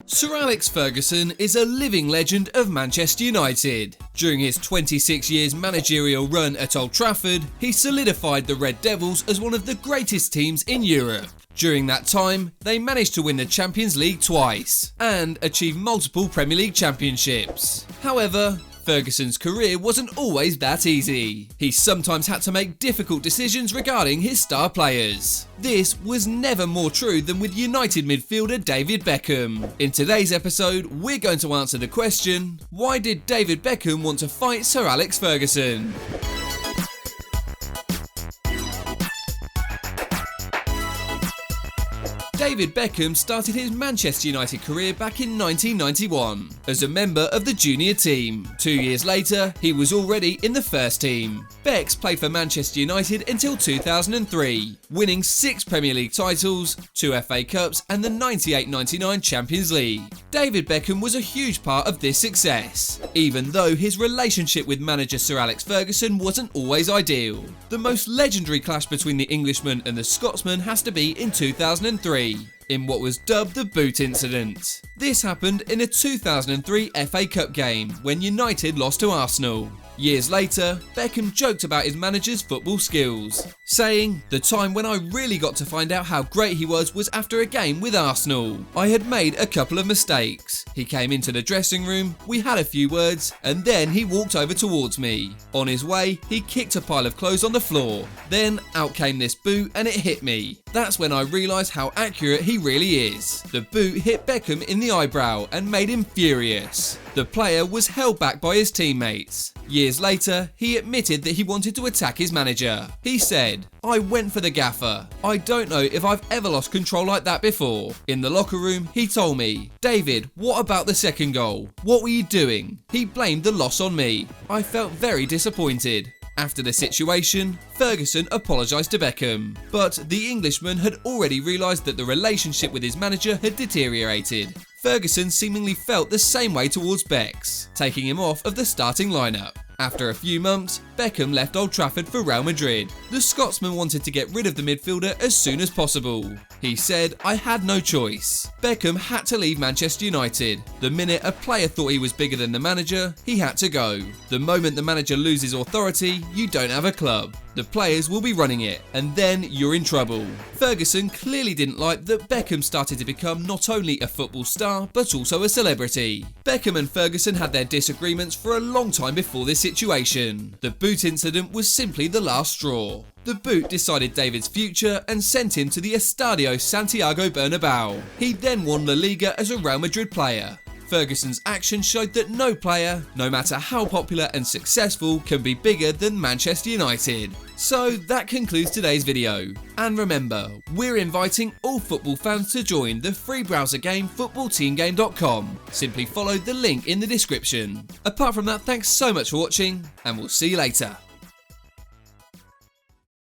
Sir Alex Ferguson is a living legend of Manchester United. During his 26 years managerial run at Old Trafford, he solidified the Red Devils as one of the greatest teams in Europe. During that time, they managed to win the Champions League twice and achieve multiple Premier League championships. However, Ferguson's career wasn't always that easy. He sometimes had to make difficult decisions regarding his star players. This was never more true than with United midfielder David Beckham. In today's episode, we're going to answer the question, why did David Beckham want to fight Sir Alex Ferguson? David Beckham started his Manchester United career back in 1991 as a member of the junior team. 2 years later, he was already in the first team. Becks played for Manchester United until 2003, winning 6 Premier League titles, 2 FA Cups and the 98-99 Champions League. David Beckham was a huge part of this success, even though his relationship with manager Sir Alex Ferguson wasn't always ideal. The most legendary clash between the Englishman and the Scotsman has to be in 2003. In what was dubbed the boot incident. This happened in a 2003 FA Cup game when United lost to Arsenal. Years later, Beckham joked about his manager's football skills, saying, "The time when I really got to find out how great he was after a game with Arsenal. I had made a couple of mistakes. He came into the dressing room, we had a few words, and then he walked over towards me. On his way, he kicked a pile of clothes on the floor. Then out came this boot and it hit me. That's when I realised how accurate he really is." The boot hit Beckham in the eyebrow and made him furious. The player was held back by his teammates. Years later, he admitted that he wanted to attack his manager. He said, "I went for the gaffer. I don't know if I've ever lost control like that before." In the locker room, he told me, "David, what about the second goal? What were you doing?" He blamed the loss on me. I felt very disappointed. After the situation, Ferguson apologised to Beckham, but the Englishman had already realised that the relationship with his manager had deteriorated. Ferguson seemingly felt the same way towards Becks, taking him off of the starting lineup. After a few months, Beckham left Old Trafford for Real Madrid. The Scotsman wanted to get rid of the midfielder as soon as possible. He said, "I had no choice." Beckham had to leave Manchester United. The minute a player thought he was bigger than the manager, he had to go. The moment the manager loses authority, you don't have a club. The players will be running it, and then you're in trouble. Ferguson clearly didn't like that Beckham started to become not only a football star, but also a celebrity. Beckham and Ferguson had their disagreements for a long time before this situation. The boot incident was simply the last straw. The boot decided David's future and sent him to the Estadio Santiago Bernabeu. He then won La Liga as a Real Madrid player. Ferguson's action showed that no player, no matter how popular and successful, can be bigger than Manchester United. So that concludes today's video. And remember, we're inviting all football fans to join the free browser game footballteamgame.com. Simply follow the link in the description. Apart from that, thanks so much for watching, and we'll see you later.